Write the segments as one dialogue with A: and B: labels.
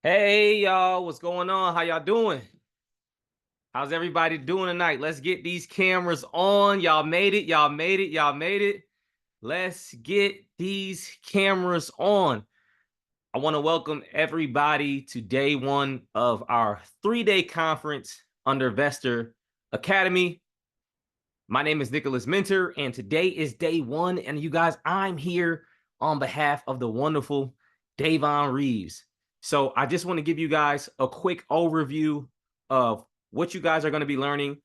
A: Hey y'all, what's going on? How y'all doing? How's everybody doing tonight? Let's get these cameras on. Y'all made it. Y'all made it. Y'all made it. Let's get these cameras on. I want to welcome everybody to day one of our 3-day conference under Vestor Academy. My name is Nicholas Minter, and today is day one. And you guys, I'm here on behalf of the wonderful Davon Reeves. So I just want to give you guys a quick overview of what you guys are going to be learning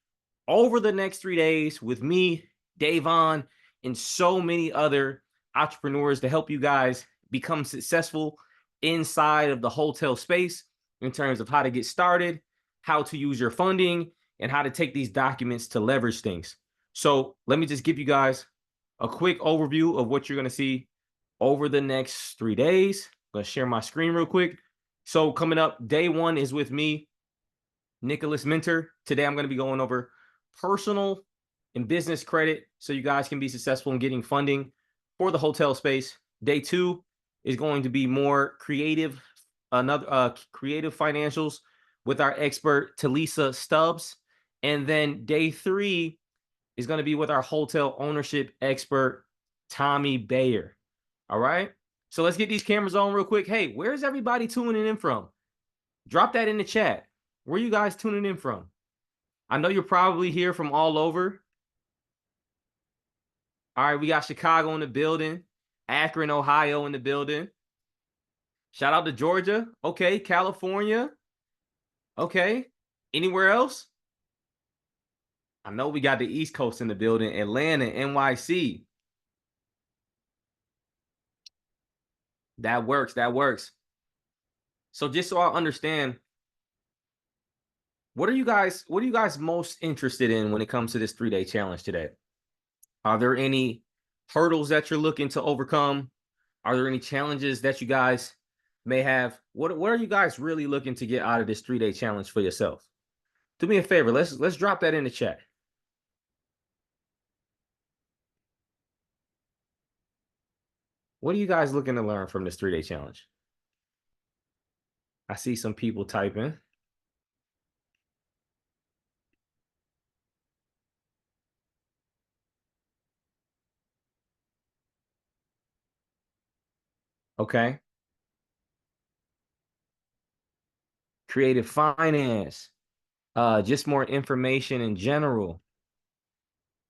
A: over the next 3 days with me, Davon, and so many other entrepreneurs to help you guys become successful inside of the hotel space in terms of how to get started, how to use your funding, and how to take these documents to leverage things. So let me just give you guys a quick overview of what you're going to see over the next 3 days. I'm going to share my screen real quick. So coming up, day one is with me, Nicholas Minter. Today, I'm going to be going over personal and business credit so you guys can be successful in getting funding for the hotel space. Day two is going to be more creative, creative financials with our expert, Talisa Stubbs. And then day three is going to be with our hotel ownership expert, Tommy Bayer. All right. So let's get these cameras on real quick. Hey, where's everybody tuning in from? Drop that in the chat. Where are you guys tuning in from? I know you're probably here from all over. All right, we got Chicago in the building, Akron, Ohio in the building. Shout out to Georgia. Okay, California. Okay. Anywhere else? I know we got the East Coast in the building, Atlanta, NYC. That works. That works. So just so I understand, what are you guys most interested in when it comes to this 3-day challenge today? Are there any hurdles that you're looking to overcome? Are there any challenges that you guys may have? What are you guys really looking to get out of this 3-day challenge for yourself? Do me a favor, let's drop that in the chat. What are you guys looking to learn from this 3-day challenge? I see some people typing. Okay. Creative finance, just more information in general.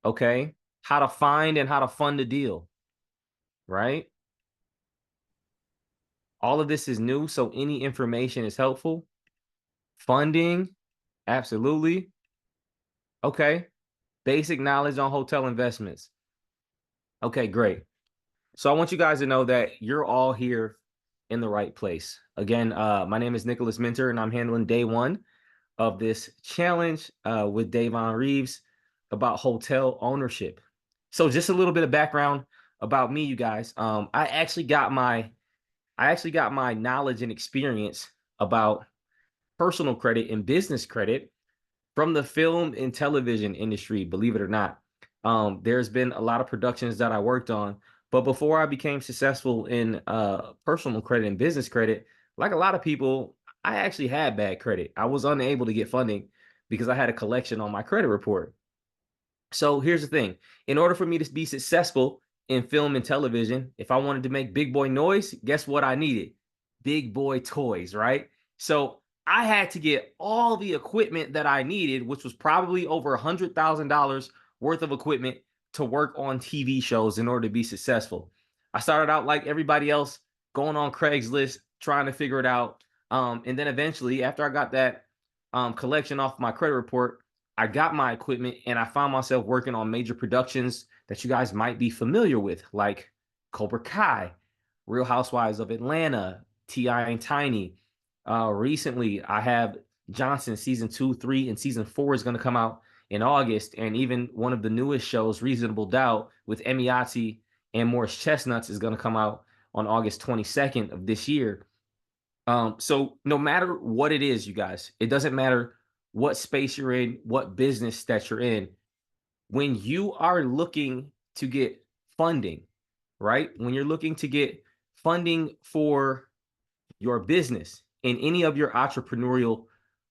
A: Okay. How to find and how to fund a deal, right? All of this is new, so any information is helpful. Funding, absolutely. Okay. Basic knowledge on hotel investments. Okay, great. So I want you guys to know that you're all here in the right place. Again, my name is Nicholas Minter, and I'm handling day one of this challenge with Davon Reeves about hotel ownership. So just a little bit of background about me, you guys. I actually got my knowledge and experience about personal credit and business credit from the film and television industry, believe it or not. There's been a lot of productions that I worked on, but before I became successful in personal credit and business credit, like a lot of people, I actually had bad credit. I was unable to get funding because I had a collection on my credit report. So here's the thing. In order for me to be successful in film and television, if I wanted to make big boy noise, guess what I needed? Big boy toys, right? So I had to get all the equipment that I needed, which was probably over $100,000 worth of equipment to work on TV shows in order to be successful. I started out like everybody else, going on Craigslist, trying to figure it out. And then eventually, after I got that collection off my credit report, I got my equipment and I found myself working on major productions that you guys might be familiar with, like Cobra Kai, Real Housewives of Atlanta, T.I. and Tiny. Recently, I have Johnson season 2, 3, and season 4 is going to come out in August. And even one of the newest shows, Reasonable Doubt, with Emiati and Morris Chestnuts, is going to come out on August 22nd of this year. So no matter what it is, you guys, it doesn't matter what space you're in, what business that you're in, when you are looking to get funding, right? When you're looking to get funding for your business, in any of your entrepreneurial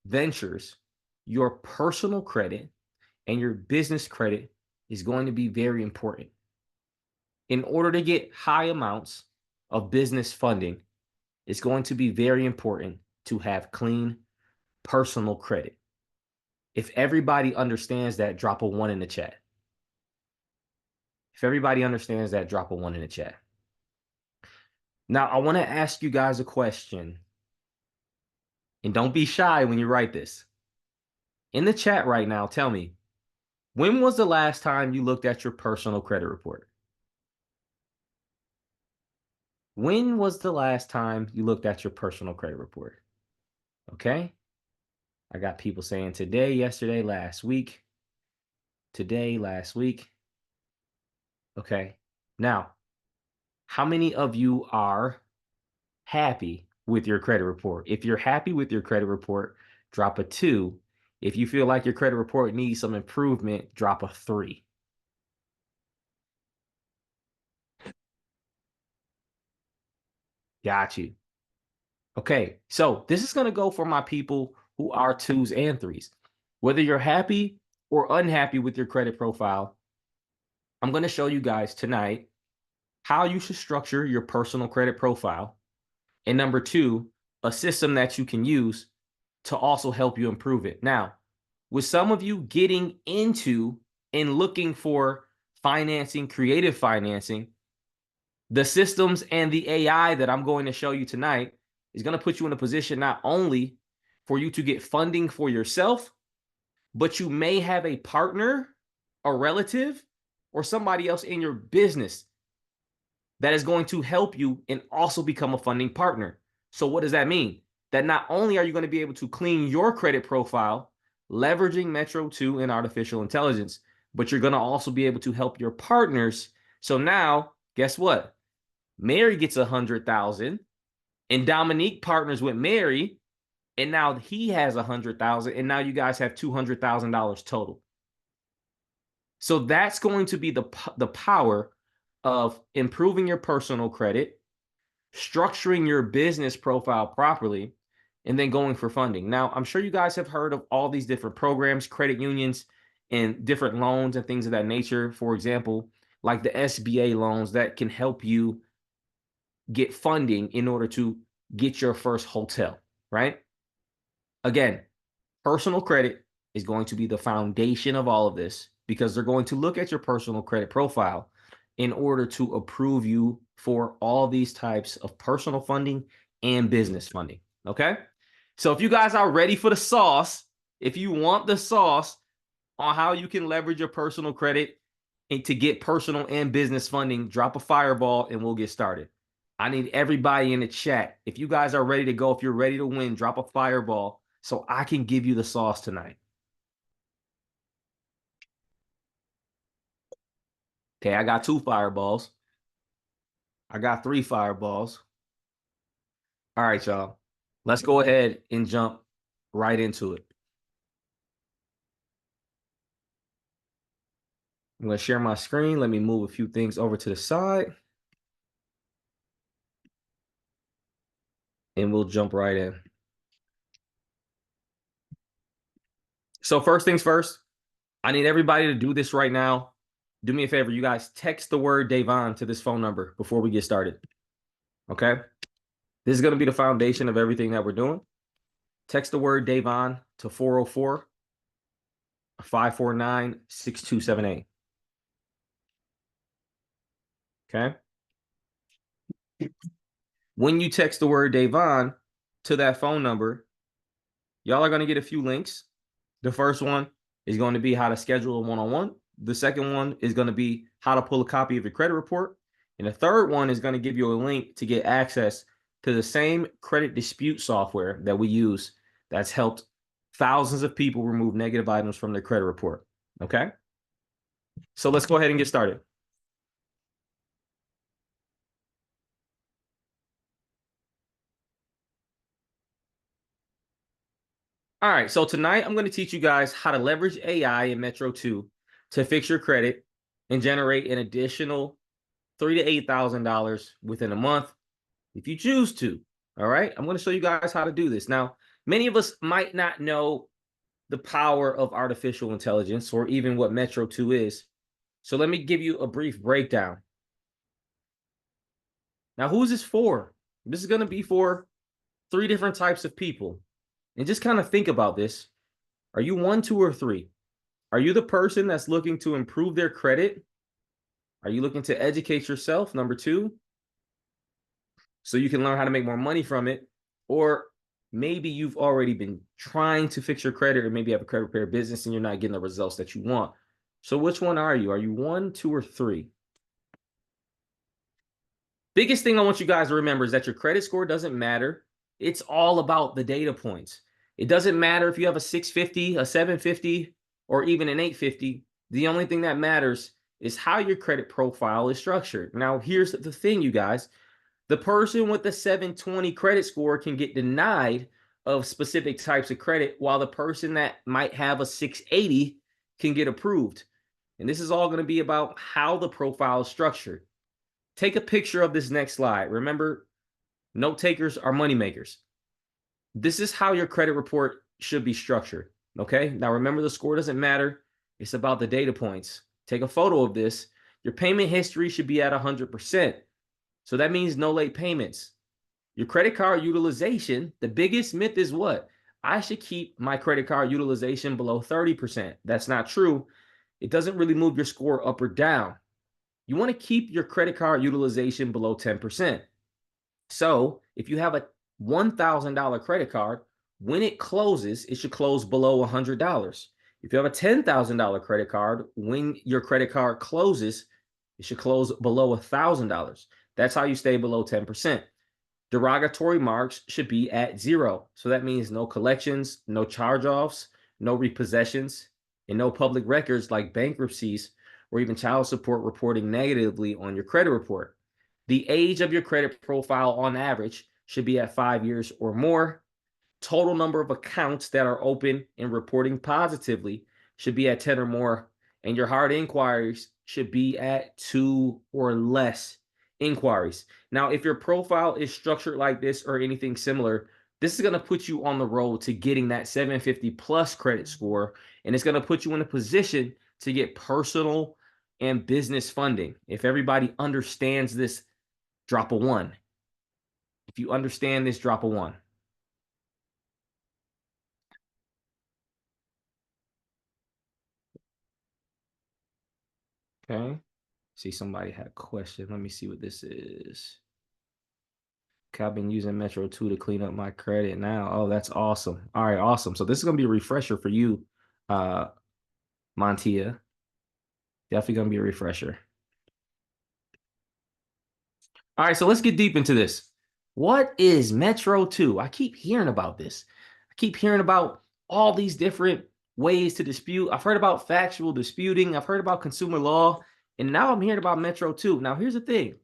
A: ventures, your personal credit and your business credit is going to be very important. In order to get high amounts of business funding, it's going to be very important to have clean personal credit. If everybody understands that, drop a 1 in the chat. If everybody understands that, drop a 1 in the chat. Now, I want to ask you guys a question. And don't be shy when you write this. In the chat right now, tell me, when was the last time you looked at your personal credit report? When was the last time you looked at your personal credit report? Okay. I got people saying today, yesterday, last week. Today, last week. Okay. Now, how many of you are happy with your credit report? If you're happy with your credit report, drop a 2. If you feel like your credit report needs some improvement, drop a 3. Got you. Okay, so this is going to go for my people who are 2s and 3s. Whether you're happy or unhappy with your credit profile, I'm going to show you guys tonight how you should structure your personal credit profile. And number 2, a system that you can use to also help you improve it. Now, with some of you getting into and looking for financing, creative financing, the systems and the AI that I'm going to show you tonight is going to put you in a position not only for you to get funding for yourself, but you may have a partner, a relative, or somebody else in your business that is going to help you and also become a funding partner. So what does that mean? That not only are you going to be able to clean your credit profile, leveraging Metro 2 and artificial intelligence, but you're going to also be able to help your partners. So now, guess what? Mary gets 100,000 and Dominique partners with Mary, and now he has 100,000, and now you guys have $200,000 total. So that's going to be the power of improving your personal credit, structuring your business profile properly, and then going for funding. Now, I'm sure you guys have heard of all these different programs, credit unions, and different loans and things of that nature. For example, like the SBA loans that can help you get funding in order to get your first hotel, right? Again, personal credit is going to be the foundation of all of this because they're going to look at your personal credit profile in order to approve you for all these types of personal funding and business funding, okay? So if you guys are ready for the sauce, if you want the sauce on how you can leverage your personal credit and to get personal and business funding, drop a fireball and we'll get started. I need everybody in the chat. If you guys are ready to go, if you're ready to win, drop a fireball so I can give you the sauce tonight. Okay, I got 2 fireballs. I got 3 fireballs. All right, y'all. Let's go ahead and jump right into it. I'm going to share my screen. Let me move a few things over to the side. And we'll jump right in. So first things first, I need everybody to do this right now. Do me a favor, you guys text the word Davon to this phone number before we get started. Okay? This is going to be the foundation of everything that we're doing. Text the word Davon to 404-549-6278. Okay? When you text the word Davon to that phone number, y'all are going to get a few links. The first one is going to be how to schedule a one-on-one. The second one is going to be how to pull a copy of your credit report. And the third one is going to give you a link to get access to the same credit dispute software that we use that's helped thousands of people remove negative items from their credit report. Okay? So let's go ahead and get started. All right, so tonight I'm going to teach you guys how to leverage AI in Metro 2 to fix your credit and generate an additional $3,000 to $8,000 within a month if you choose to. All right, I'm going to show you guys how to do this. Now, many of us might not know the power of artificial intelligence or even what Metro 2 is. So let me give you a brief breakdown. Now, who is this for? This is going to be for 3 different types of people. And just kind of think about this. Are you 1, 2, or 3? Are you the person that's looking to improve their credit? Are you looking to educate yourself? Number 2, so you can learn how to make more money from it. Or maybe you've already been trying to fix your credit, or maybe you have a credit repair business and you're not getting the results that you want. So which one are you? Are you 1, 2, or 3? Biggest thing I want you guys to remember is that your credit score doesn't matter. It's all about the data points. It doesn't matter if you have a 650, a 750, or even an 850. The only thing that matters is how your credit profile is structured. Now, here's the thing, you guys. The person with the 720 credit score can get denied of specific types of credit, while the person that might have a 680 can get approved. And this is all going to be about how the profile is structured. Take a picture of this next slide. Remember, note takers are money makers. This is how your credit report should be structured. Okay. Now, remember, the score doesn't matter. It's about the data points. Take a photo of this. Your payment history should be at 100%. So that means no late payments. Your credit card utilization, the biggest myth is what? I should keep my credit card utilization below 30%. That's not true. It doesn't really move your score up or down. You want to keep your credit card utilization below 10%. So if you have a $1,000 credit card, when it closes, it should close below $100. If you have a $10,000 credit card, when your credit card closes, it should close below $1,000. That's how you stay below 10%. Derogatory marks should be at 0. So that means no collections, no charge-offs, no repossessions, and no public records like bankruptcies or even child support reporting negatively on your credit report. The age of your credit profile on average should be at 5 years or more. Total number of accounts that are open and reporting positively should be at 10 or more. And your hard inquiries should be at 2 or less inquiries. Now, if your profile is structured like this or anything similar, this is going to put you on the road to getting that 750 plus credit score. And it's going to put you in a position to get personal and business funding. If everybody understands this, drop a 1. If you understand this, drop a 1. Okay. See, somebody had a question. Let me see what this is. Okay, I've been using Metro 2 to clean up my credit now. Oh, that's awesome. All right, awesome. So this is going to be a refresher for you, Montia. Definitely going to be a refresher. All right, so let's get deep into this. What is Metro 2? I keep hearing about this. I keep hearing about all these different ways to dispute. I've heard about factual disputing. I've heard about consumer law. And now I'm hearing about Metro 2. Now, here's the thing.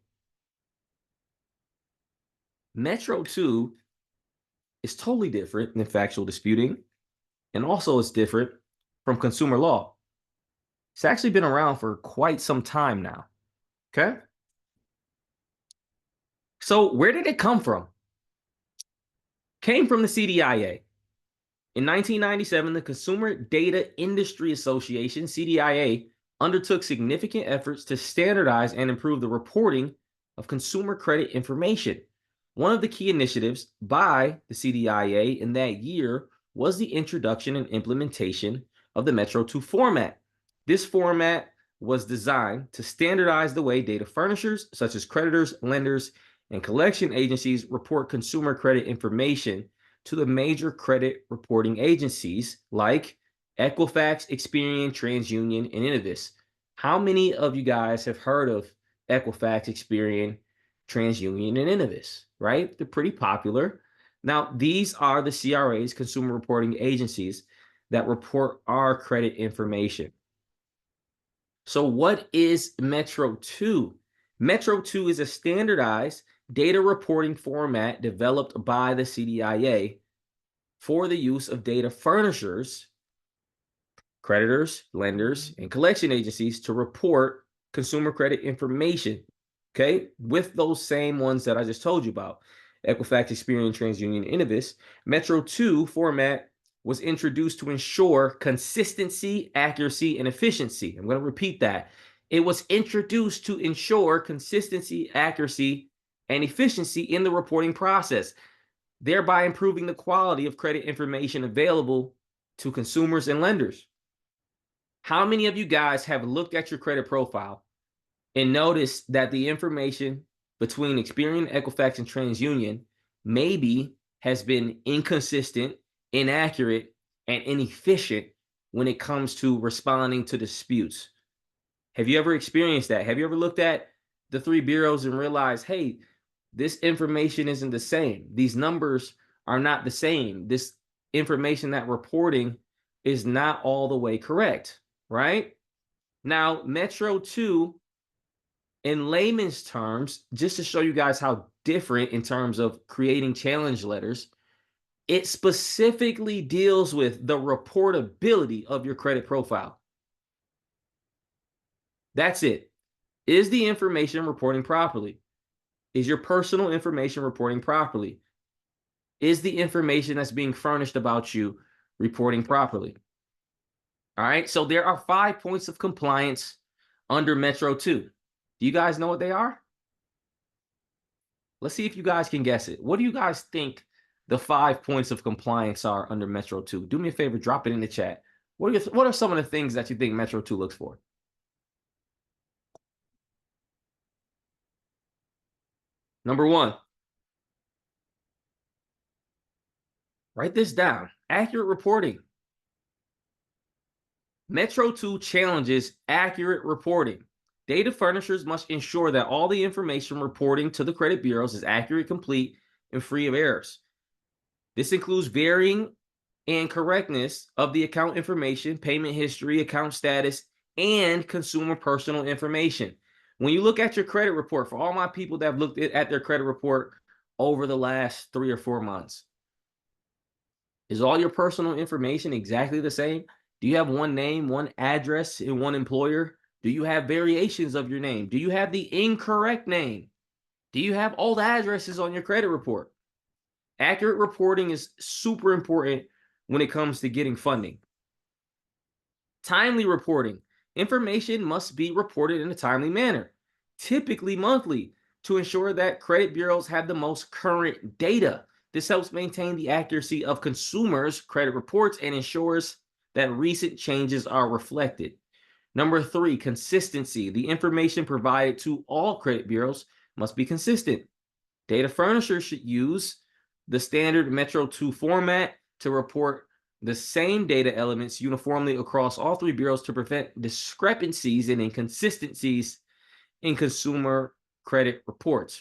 A: Metro 2 is totally different than factual disputing. And also it's different from consumer law. It's actually been around for quite some time now. Okay? So where did it come from? Came from the CDIA. In 1997, the Consumer Data Industry Association, CDIA, undertook significant efforts to standardize and improve the reporting of consumer credit information. One of the key initiatives by the CDIA in that year was the introduction and implementation of the Metro 2 format. This format was designed to standardize the way data furnishers, such as creditors, lenders, and collection agencies report consumer credit information to the major credit reporting agencies like Equifax, Experian, TransUnion, and Innovis. How many of you guys have heard of Equifax, Experian, TransUnion, and Innovis, right? They're pretty popular. Now, these are the CRAs, consumer reporting agencies, that report our credit information. So what is Metro 2? Metro 2 is a standardized data reporting format developed by the CDIA for the use of data furnishers, creditors, lenders, and collection agencies to report consumer credit information, okay, with those same ones that I just told you about. Equifax, Experian, TransUnion, Innovis. Metro 2 format was introduced to ensure consistency, accuracy, and efficiency. I'm going to repeat that. It was introduced to ensure consistency, accuracy, and efficiency in the reporting process, thereby improving the quality of credit information available to consumers and lenders. How many of you guys have looked at your credit profile and noticed that the information between Experian, Equifax, and TransUnion maybe has been inconsistent, inaccurate, and inefficient when it comes to responding to disputes? Have you ever experienced that? Have you ever looked at the three bureaus and realized, hey, this information isn't the same. These numbers are not the same. This information that reporting is not all the way correct, right? Now, Metro 2, in layman's terms, just to show you guys how different in terms of creating challenge letters, it specifically deals with the reportability of your credit profile. That's it. Is the information reporting properly? Is your personal information reporting properly? Is the information that's being furnished about you reporting properly? All right, so there are 5 points of compliance under Metro 2. Do you guys know what they are? Let's see if you guys can guess it. What do you guys think the 5 points of compliance are under Metro 2? Do me a favor, drop it in the chat. What are some of the things that you think Metro 2 looks for? Number 1, write this down. Accurate reporting. Metro 2 challenges accurate reporting. Data furnishers must ensure that all the information reporting to the credit bureaus is accurate, complete, and free of errors. This includes varying and correctness of the account information, payment history, account status, and consumer personal information. When you look at your credit report, for all my people that have looked at their credit report over the last 3 or 4 months, is all your personal information exactly the same? Do you have one name, one address, and one employer? Do you have variations of your name? Do you have the incorrect name? Do you have all the addresses on your credit report? Accurate reporting is super important when it comes to getting funding. Timely reporting. Information must be reported in a timely manner, typically monthly, to ensure that credit bureaus have the most current data. This helps maintain the accuracy of consumers' credit reports and ensures that recent changes are reflected. Number 3, consistency. The information provided to all credit bureaus must be consistent. Data furnishers should use the standard Metro 2 format to report the same data elements uniformly across all 3 bureaus to prevent discrepancies and inconsistencies in consumer credit reports.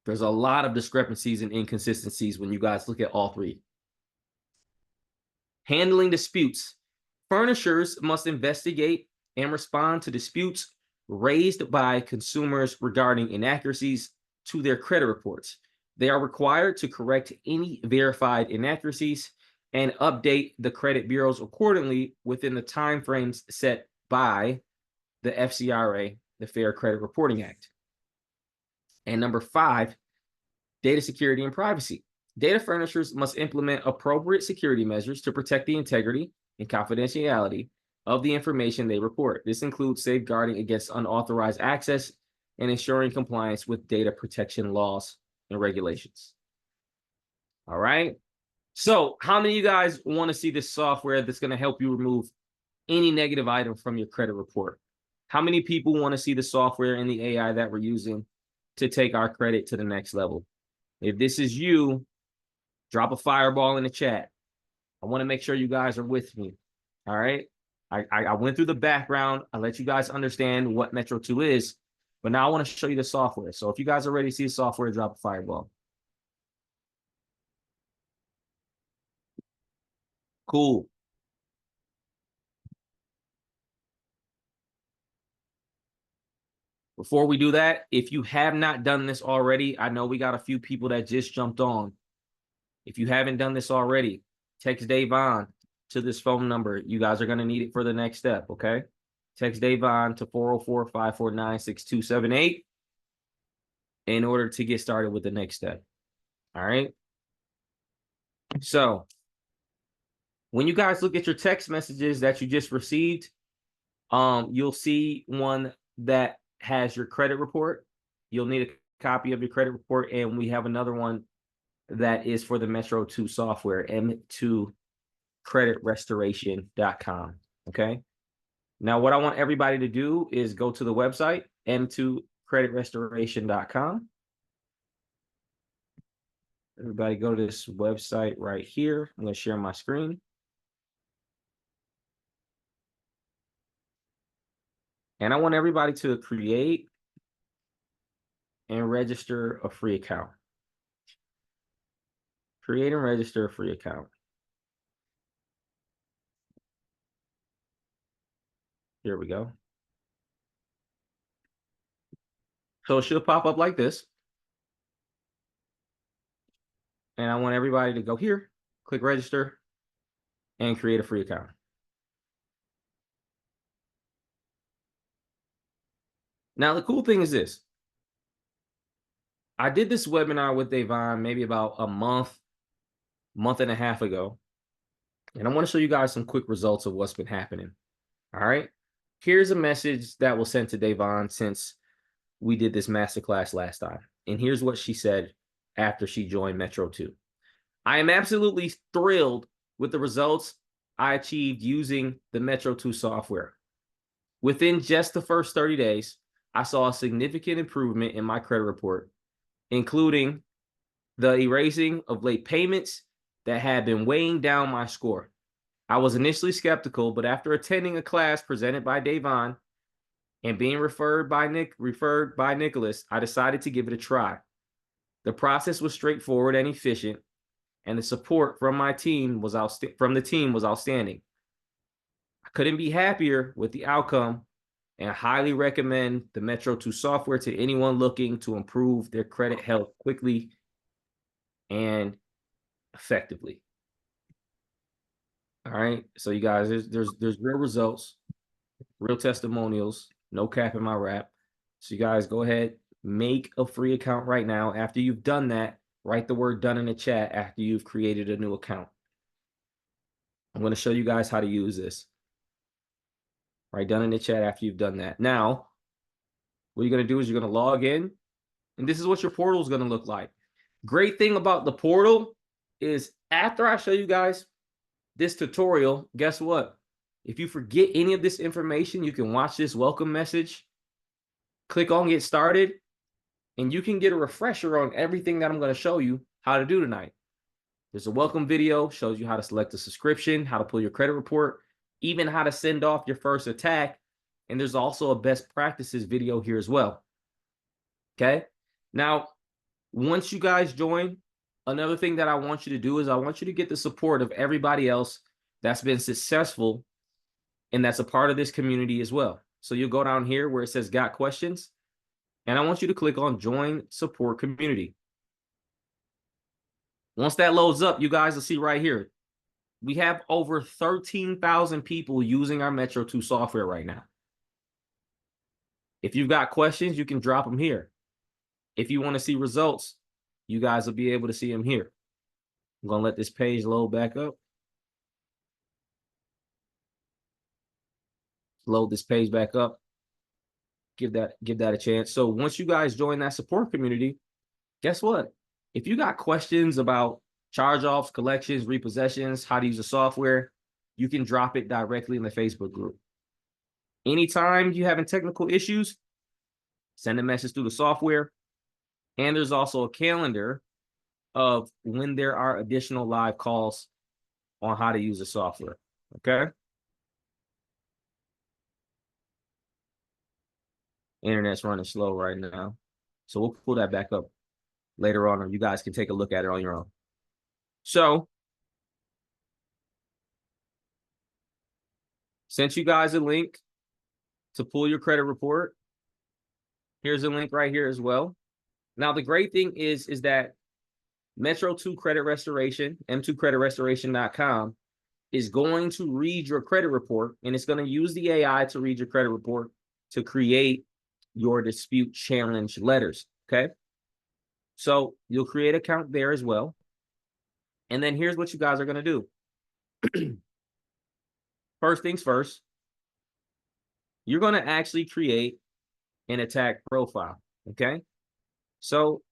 A: There's a lot of discrepancies and inconsistencies when you guys look at all 3. Handling disputes. Furnishers must investigate and respond to disputes raised by consumers regarding inaccuracies to their credit reports. They are required to correct any verified inaccuracies and update the credit bureaus accordingly within the timeframes set by the FCRA, the Fair Credit Reporting Act. And number 5, data security and privacy. Data furnishers must implement appropriate security measures to protect the integrity and confidentiality of the information they report. This includes safeguarding against unauthorized access and ensuring compliance with data protection laws and regulations. All right. So how many of you guys want to see this software that's going to help you remove any negative item from your credit report? How many people want to see the software and the AI that we're using to take our credit to the next level? If this is you, drop a fireball in the chat. I want to make sure you guys are with me. All right. I went through the background. I let you guys understand what Metro 2 is, but now I want to show you the software. So if you guys are ready to see the software, drop a fireball. Cool. Before we do that, if you have not done this already, I know we got a few people that just jumped on. If you haven't done this already, text Davon to this phone number. You guys are going to need it for the next step, okay? Text Davon to 404-549-6278 in order to get started with the next step. All right. So when you guys look at your text messages that you just received, you'll see one that has your credit report. You'll need a copy of your credit report, and we have another one that is for the Metro 2 software, m2creditrestoration.com. Okay. Now, what I want everybody to do is go to the website, m2creditrestoration.com. Everybody go to this website right here. I'm going to share my screen. And I want everybody to create and register a free account. Create and register a free account. Here we go. So it should pop up like this. And I want everybody to go here, click register, and create a free account. Now, the cool thing is this. I did this webinar with Davon maybe about a month and a half ago. And I want to show you guys some quick results of what's been happening. All right. Here's a message that was sent to Davon since we did this masterclass last time. And here's what she said after she joined Metro 2. I am absolutely thrilled with the results I achieved using the Metro 2 software. Within just the first 30 days, I saw a significant improvement in my credit report, including the erasing of late payments that had been weighing down my score. I was initially skeptical, but after attending a class presented by Davon and being referred by Nicholas, I decided to give it a try. The process was straightforward and efficient, and the support from my team was outstanding. I couldn't be happier with the outcome, and I highly recommend the Metro 2 software to anyone looking to improve their credit health quickly and effectively. All right, so you guys, there's real results, real testimonials, no cap in my rap. So you guys go ahead, make a free account right now. After you've done that, write the word done in the chat after you've created a new account. I'm going to show you guys how to use this. Write done in the chat after you've done that. Now, what you're going to do is you're going to log in, and this is what your portal is going to look like. Great thing about the portal is after I show you guys this tutorial, guess what? If you forget any of this information, you can watch this welcome message, click on get started, and you can get a refresher on everything that I'm going to show you how to do tonight. There's a welcome video, shows you how to select a subscription, how to pull your credit report, even how to send off your first attack. And there's also a best practices video here as well. Okay. Now, once you guys join, another thing that I want you to do is I want you to get the support of everybody else that's been successful and that's a part of this community as well. So you'll go down here where it says got questions, and I want you to click on join support community. Once that loads up, you guys will see right here, we have over 13,000 people using our Metro 2 software right now. If you've got questions, you can drop them here. If you want to see results, you guys will be able to see them here. I'm going to let this page load back up. Load this page back up. Give that a chance. So once you guys join that support community, guess what? If you got questions about charge-offs, collections, repossessions, how to use the software, you can drop it directly in the Facebook group. Anytime you're having technical issues, send a message through the software. And there's also a calendar of when there are additional live calls on how to use the software. Okay. Internet's running slow right now, so we'll pull that back up later on, and you guys can take a look at it on your own. So, sent you guys a link to pull your credit report. Here's a link right here as well. Now, the great thing is that Metro 2 Credit Restoration, m2creditrestoration.com, is going to read your credit report, and it's going to use the AI to read your credit report to create your dispute challenge letters. Okay. So you'll create an account there as well. And then here's what you guys are going to do. First things first, you're going to actually create an attack profile. Okay. So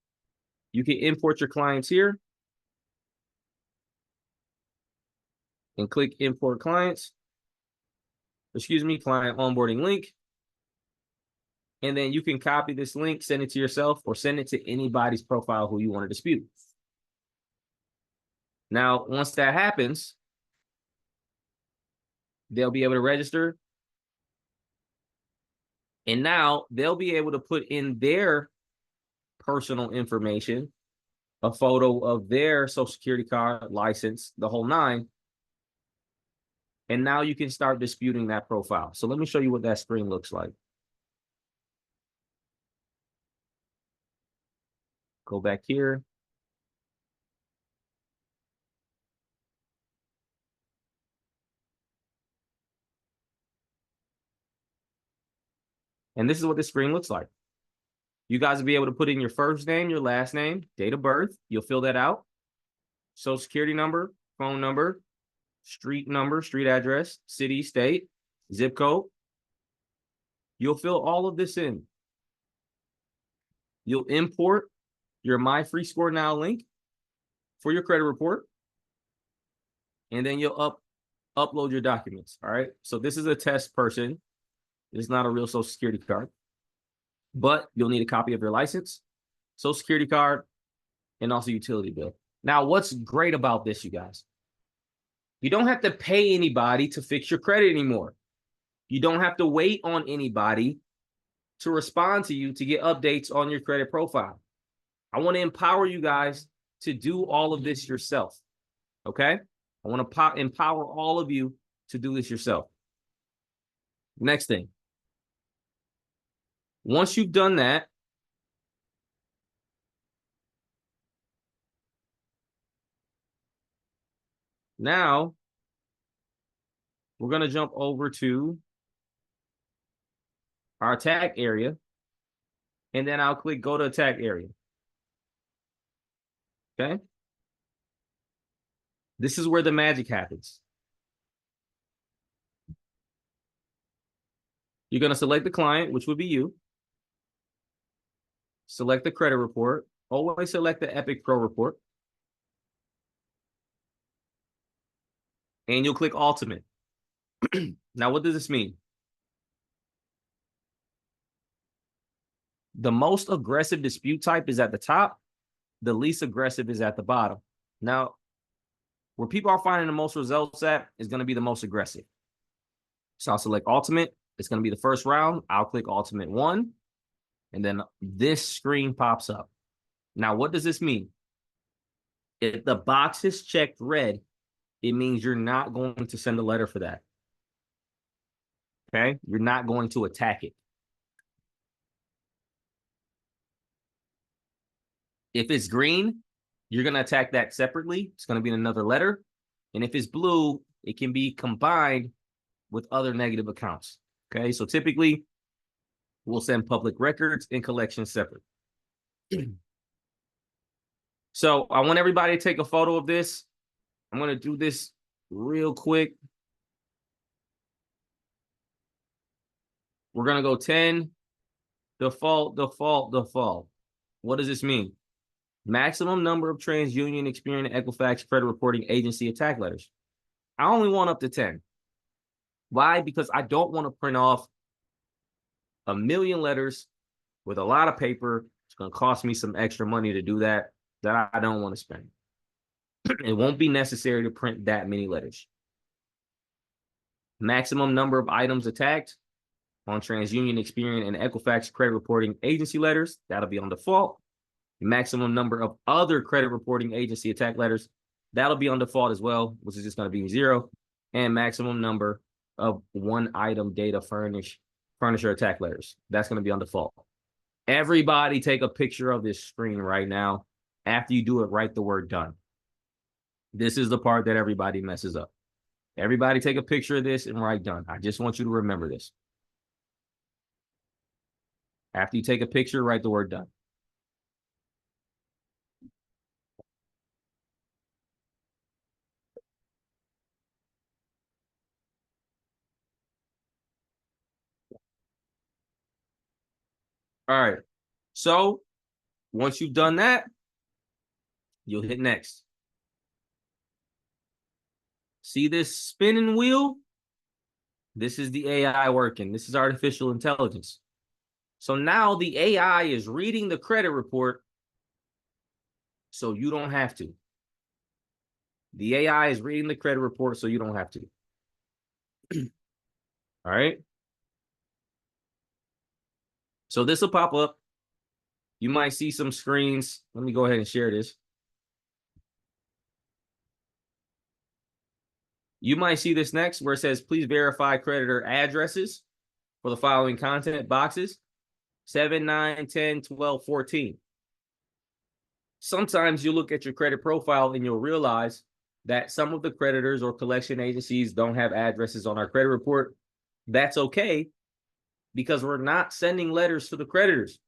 A: you can import your clients here and click import clients. Excuse me, client onboarding link. And then you can copy this link, send it to yourself, or send it to anybody's profile who you want to dispute. Now, once that happens, they'll be able to register. And now they'll be able to put in their personal information, a photo of their social security card, license, the whole nine. And now you can start disputing that profile. So let me show you what that screen looks like. Go back here. And this is what the screen looks like. You guys will be able to put in your first name, your last name, date of birth. You'll fill that out. Social security number, phone number, street number, street address, city, state, zip code. You'll fill all of this in. You'll import your My Free Score Now link for your credit report. And then you'll upload your documents. All right. So this is a test person. It's not a real social security card. But you'll need a copy of your license, social security card, and also utility bill. Now, what's great about this, you guys? You don't have to pay anybody to fix your credit anymore. You don't have to wait on anybody to respond to you to get updates on your credit profile. I want to empower you guys to do all of this yourself. Okay? I want to empower all of you to do this yourself. Next thing. Once you've done that, now we're going to jump over to our attack area, and then I'll click go to attack area. Okay. This is where the magic happens. You're going to select the client, which would be you. Select the credit report. Always select the Epic Pro report. And you'll click Ultimate. Now, what does this mean? The most aggressive dispute type is at the top. The least aggressive is at the bottom. Now, where people are finding the most results at is going to be the most aggressive. So I'll select Ultimate. It's going to be the first round. I'll click Ultimate 1. And then this screen pops up. Now, what does this mean? If the box is checked red, it means you're not going to send a letter for that. Okay? You're not going to attack it. If it's green, you're going to attack that separately. It's going to be in another letter. And if it's blue, it can be combined with other negative accounts. Okay? So typically, we'll send public records and collections separate. So I want everybody to take a photo of this. I'm going to do this real quick. We're going to go 10, default, default, default. What does this mean? Maximum number of TransUnion, Experian, Equifax credit reporting agency attack letters. I only want up to 10. Why? Because I don't want to print off a million letters with a lot of paper. It's going to cost me some extra money to do that I don't want to spend. It won't be necessary to print that many letters. Maximum number of items attacked on TransUnion, Experian, and Equifax credit reporting agency letters. That'll be on default. Maximum number of other credit reporting agency attack letters. That'll be on default as well, which is just going to be 0. And maximum number of one item data furnisher attack letters. That's going to be on default. Everybody take a picture of this screen right now. After you do it, write the word done. This is the part that everybody messes up. Everybody take a picture of this and write done. I just want you to remember this. After you take a picture, write the word done. All right. So once you've done that, you'll hit next. See this spinning wheel? This is the AI working. This is artificial intelligence. So now the AI is reading the credit report so you don't have to. The AI is reading the credit report so you don't have to. All right. So this will pop up. You might see some screens. Let me go ahead and share this. You might see this next where it says, please verify creditor addresses for the following content boxes: 7, 9, 10, 12, 14. Sometimes you look at your credit profile and you'll realize that some of the creditors or collection agencies don't have addresses on our credit report. That's okay, because we're not sending letters to the creditors.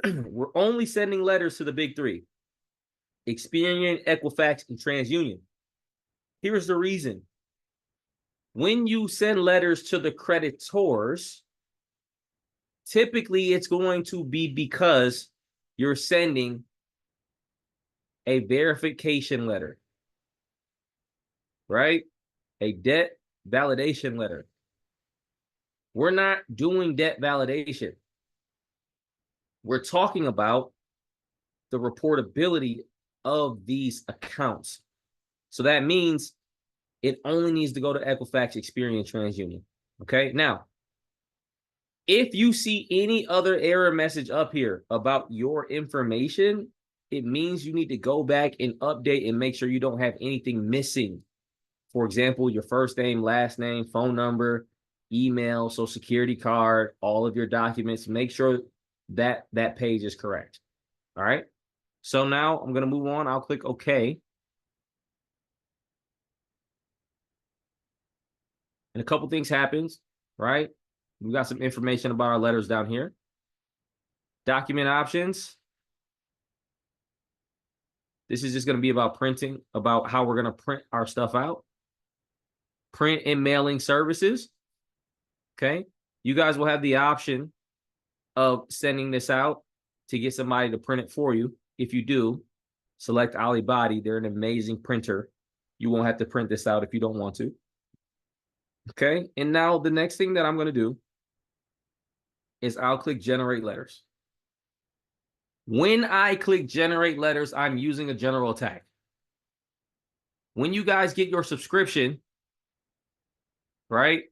A: We're only sending letters to the big three: Experian, Equifax, and TransUnion. Here's the reason. When you send letters to the creditors, typically it's going to be because you're sending a verification letter, right? A debt validation letter. We're not doing debt validation. We're talking about the reportability of these accounts. So that means it only needs to go to Equifax, Experian, TransUnion. Okay. Now, if you see any other error message up here about your information, it means you need to go back and update and make sure you don't have anything missing. For example, your first name, last name, phone number, email, social security card, all of your documents. Make sure that that page is correct. All right. So now I'm going to move on. I'll click OK. And a couple things happens, right? We got some information about our letters down here. Document options. This is just going to be about printing, about how we're going to print our stuff out. Print and mailing services. Okay. You guys will have the option of sending this out to get somebody to print it for you. If you do, select Alibody. They're an amazing printer. You won't have to print this out if you don't want to. Okay. And now the next thing that I'm going to do is I'll click generate letters. When I click generate letters, I'm using a general attack. When you guys get your subscription, right,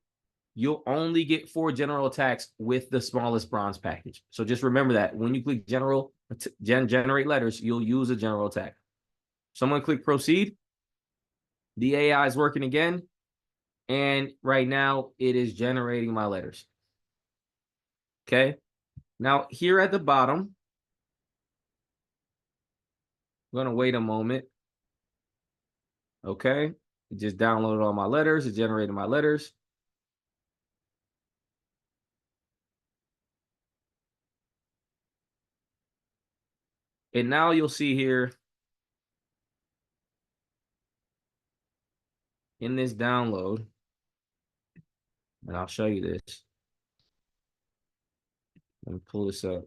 A: you'll only get 4 general attacks with the smallest bronze package. So just remember that when you click generate letters, you'll use a general attack. So I'm going to click proceed. The AI is working again. And right now it is generating my letters. Okay. Now here at the bottom, I'm going to wait a moment. Okay. It just downloaded all my letters. It generated my letters. And now you'll see here in this download, and I'll show you this. Let me pull this up.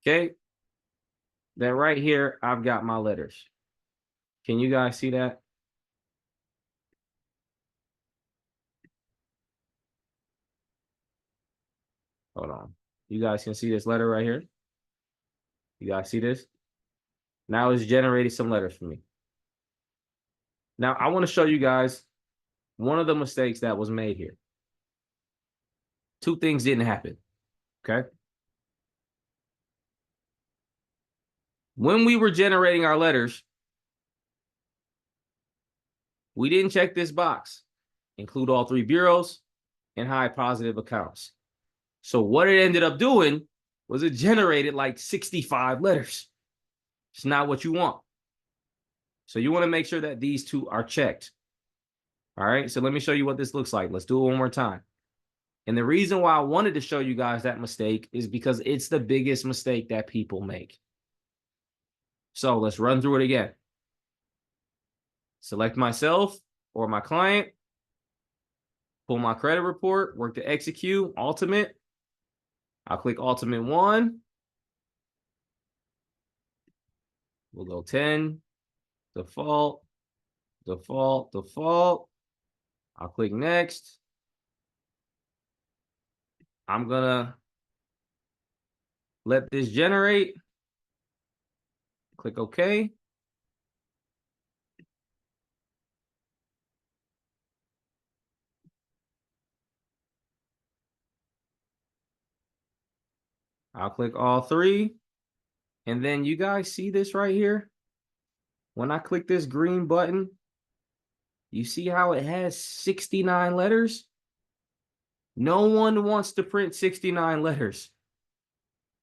A: Okay. Then right here, I've got my letters. Can you guys see that? Hold on. You guys can see this letter right here. You guys see this? Now it's generating some letters for me. Now I want to show you guys one of the mistakes that was made here. 2 things didn't happen. Okay. When we were generating our letters, we didn't check this box, include all 3 bureaus and high positive accounts. So what it ended up doing was it generated like 65 letters. It's not what you want. So you want to make sure that these 2 are checked. All right. So let me show you what this looks like. Let's do it one more time. And the reason why I wanted to show you guys that mistake is because it's the biggest mistake that people make. So let's run through it again. Select myself or my client, pull my credit report, work to execute, ultimate. I'll click ultimate 1. We'll go 10, default, default, default. I'll click next. I'm gonna let this generate. Click OK. I'll click all 3. And then you guys see this right here? When I click this green button, you see how it has 69 letters? No one wants to print 69 letters.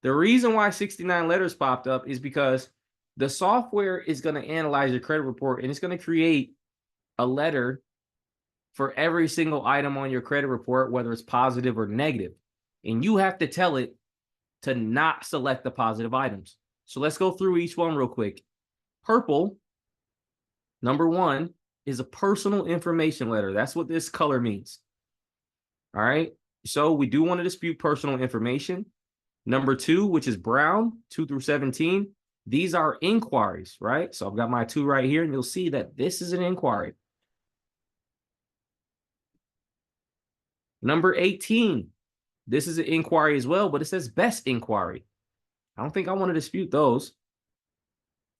A: The reason why 69 letters popped up is because the software is going to analyze your credit report and it's going to create a letter for every single item on your credit report, whether it's positive or negative. And you have to tell it to not select the positive items. So let's go through each one real quick. Purple, number 1, is a personal information letter. That's what this color means. All right. So we do want to dispute personal information. Number 2, which is brown, 2 through 17. These are inquiries, right? So I've got my 2 right here, and you'll see that this is an inquiry. Number 18, this is an inquiry as well, but it says best inquiry. I don't think I want to dispute those.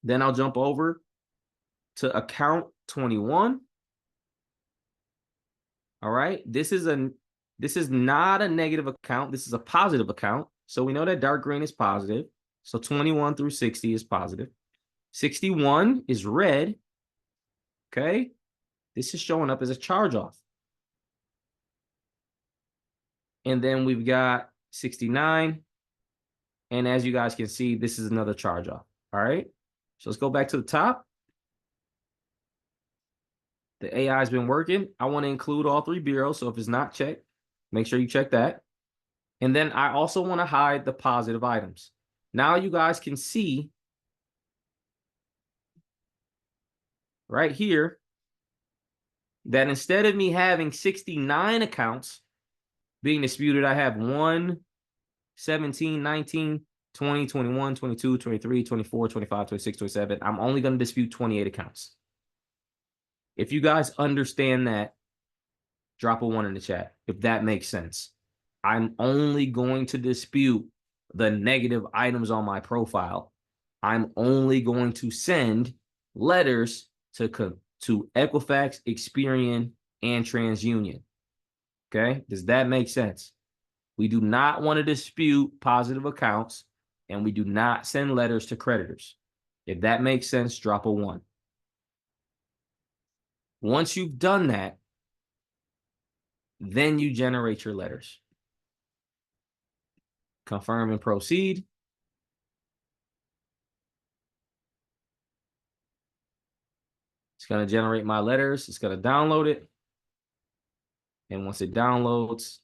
A: Then I'll jump over to account 21. All right. This is not a negative account. This is a positive account. So we know that dark green is positive. So 21 through 60 is positive. 61 is red. Okay. This is showing up as a charge off. And then we've got 69. And as you guys can see, this is another charge off. All right. So let's go back to the top. The AI has been working. I want to include all 3 bureaus. So if it's not checked, make sure you check that. And then I also want to hide the positive items. Now you guys can see right here that instead of me having 69 accounts being disputed, I have 1, 17, 19, 20, 21, 22, 23, 24, 25, 26, 27. I'm only going to dispute 28 accounts. If you guys understand that, drop a 1 in the chat, if that makes sense. I'm only going to dispute the negative items on my profile. I'm only going to send letters to Equifax, Experian, and TransUnion. Okay, does that make sense? We do not want to dispute positive accounts, and we do not send letters to creditors. If that makes sense, drop a 1. Once you've done that, then you generate your letters. Confirm and proceed. It's going to generate my letters. It's going to download it. And once it downloads,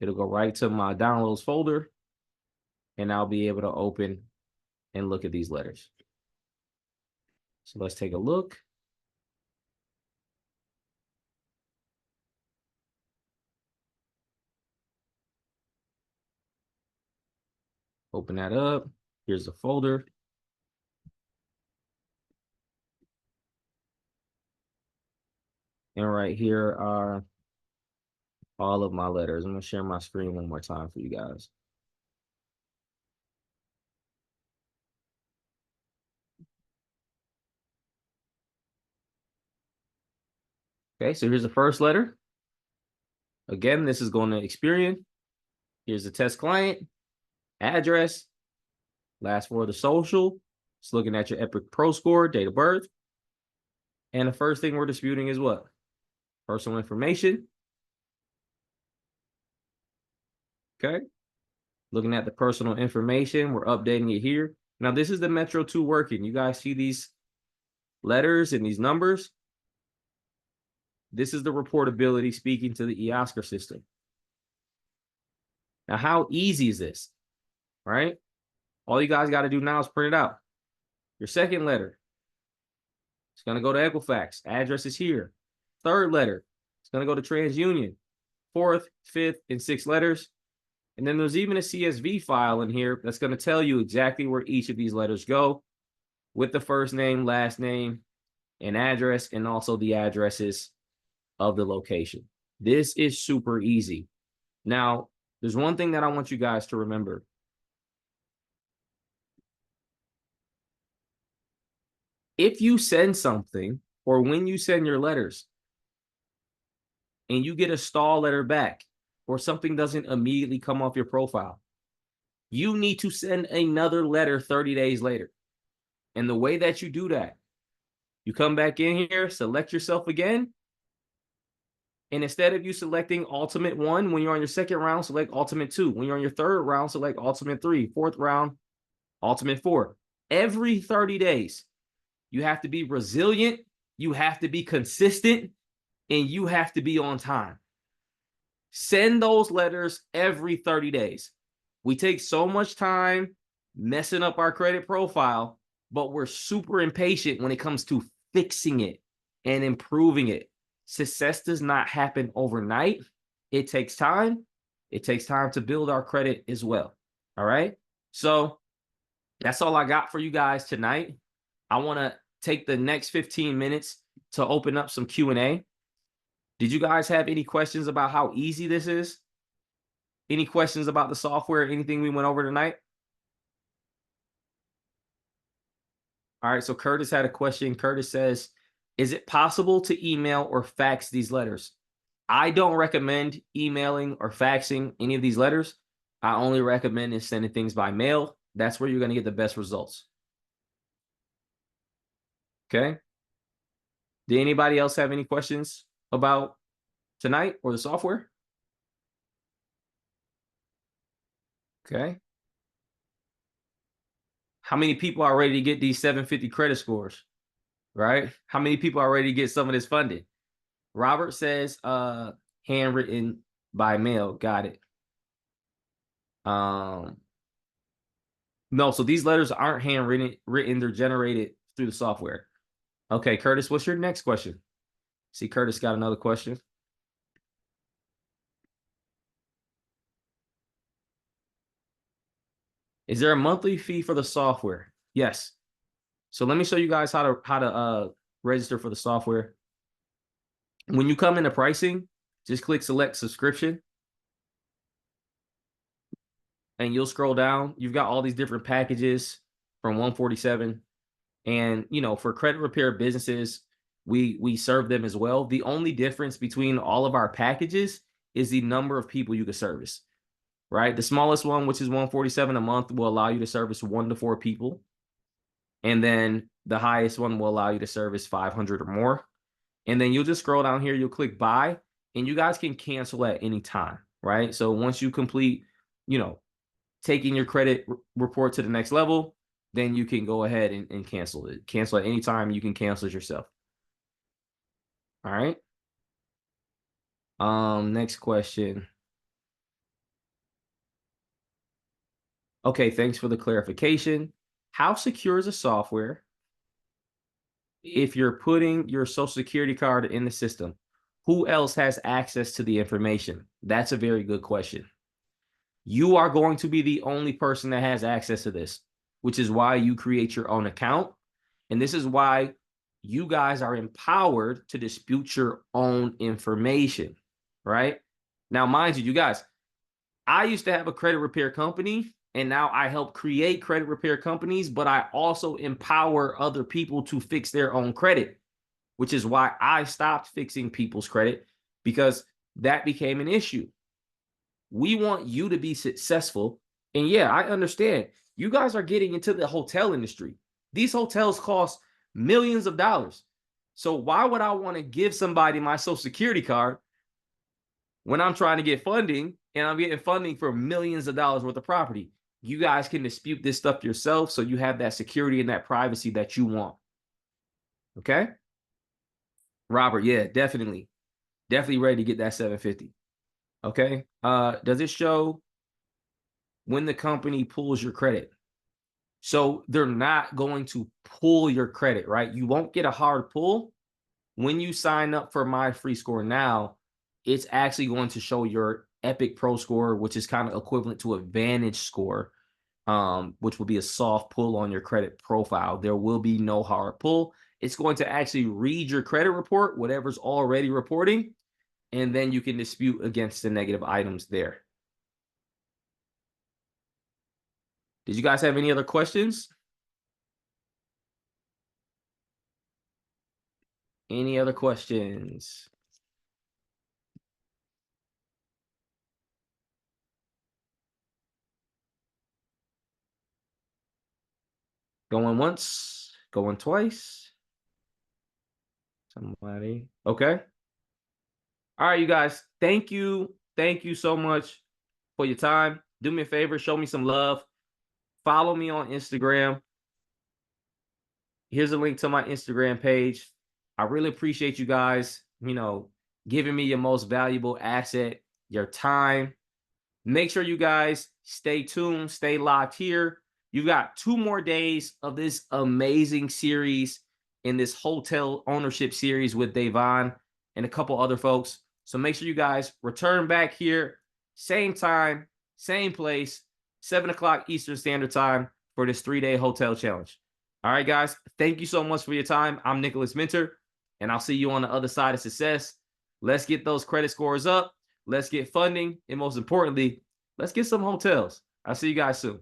A: it'll go right to my downloads folder. And I'll be able to open and look at these letters. So let's take a look. Open that up. Here's the folder. And right here are all of my letters. I'm going to share my screen one more time for you guys. Okay, so here's the first letter. Again, this is going to Experian. Here's the test client, address, last 4 of the social. It's looking at your Epic Pro score, date of birth. And the first thing we're disputing is what? Personal information. Okay. Looking at the personal information, we're updating it here. Now, this is the Metro 2 working. You guys see these letters and these numbers? This is the reportability speaking to the eOscar system. Now, how easy is this? Right? All you guys got to do now is print it out. Your second letter, it's going to go to Equifax. Address is here. Third letter, it's going to go to TransUnion. Fourth, fifth, and sixth letters. And then there's even a CSV file in here that's going to tell you exactly where each of these letters go with the first name, last name, and address, and also the addresses of the location. This is super easy. Now, there's one thing that I want you guys to remember. If you send something, or when you send your letters, and you get a stall letter back, or something doesn't immediately come off your profile, you need to send another letter 30 days later. And the way that you do that, you come back in here, select yourself again, and instead of you selecting ultimate 1 when you're on your second round, select ultimate 2. When you're on your third round, select ultimate 3. Fourth round, ultimate 4. Every 30 days, you have to be resilient, you have to be consistent, and you have to be on time. Send those letters every 30 days. We take so much time messing up our credit profile, but we're super impatient when it comes to fixing it and improving it. Success does not happen overnight. It takes time. It takes time to build our credit as well. All right. So that's all I got for you guys tonight. I want to take the next 15 minutes to open up some Q&A. Did you guys have any questions about how easy this is? Any questions about the software, anything we went over tonight? All right, so Curtis had a question. Curtis says, is it possible to email or fax these letters? I don't recommend emailing or faxing any of these letters. I only recommend is sending things by mail. That's where you're going to get the best results. Okay. Did anybody else have any questions about tonight or the software? Okay. How many people are ready to get these 750 credit scores? Right? How many people are ready to get some of this funded? Robert says handwritten by mail. Got it. No, so these letters aren't handwritten, they're generated through the software. Okay, Curtis, what's your next question? See, Curtis got another question. Is there a monthly fee for the software? Yes. So let me show you guys how to register for the software. When you come into pricing, just click select subscription. And you'll scroll down. You've got all these different packages from 147. And, you know, for credit repair businesses, we serve them as well. The only difference between all of our packages is the number of people you can service, right? The smallest one, which is 147 a month, will allow you to service 1 to 4 people. And then the highest one will allow you to service 500 or more. And then you'll just scroll down here, you'll click buy, and you guys can cancel at any time, right? So once you complete, you know, taking your credit report to the next level, then you can go ahead and cancel it. Cancel at any time. You can cancel it yourself. All right. Next question. Okay, thanks for the clarification. How secure is the software if you're putting your social security card in the system? Who else has access to the information? That's a very good question. You are going to be the only person that has access to this, which is why you create your own account. And this is why you guys are empowered to dispute your own information, right? Now, mind you, you guys, I used to have a credit repair company, and now I help create credit repair companies, but I also empower other people to fix their own credit, which is why I stopped fixing people's credit, because that became an issue. We want you to be successful. And yeah, I understand. You guys are getting into the hotel industry. These hotels cost millions of dollars. So why would I want to give somebody my social security card when I'm trying to get funding and I'm getting funding for millions of dollars worth of property? You guys can dispute this stuff yourself, so you have that security and that privacy that you want. Okay? Robert, yeah, definitely. Definitely ready to get that 750. Okay. Does it show when the company pulls your credit? So they're not going to pull your credit, right? You won't get a hard pull. When you sign up for My Free Score now, it's actually going to show your Epic Pro score, which is kind of equivalent to a Vantage score, which will be a soft pull on your credit profile. There will be no hard pull. It's going to actually read your credit report, whatever's already reporting, and then you can dispute against the negative items there. Did you guys have any other questions? Any other questions? Going once, going twice. Somebody. Okay. All right, you guys. Thank you. Thank you so much for your time. Do me a favor, show me some love. Follow me on Instagram. Here's a link to my Instagram page. I really appreciate you guys, giving me your most valuable asset, your time. Make sure you guys stay tuned, stay locked here. You've got 2 more days of this amazing series in this hotel ownership series with Davon and a couple other folks. So make sure you guys return back here, same time, same place, 7 o'clock Eastern Standard Time for this 3-day hotel challenge. All right, guys, thank you so much for your time. I'm Nicholas Minter, and I'll see you on the other side of success. Let's get those credit scores up. Let's get funding. And most importantly, let's get some hotels. I'll see you guys soon.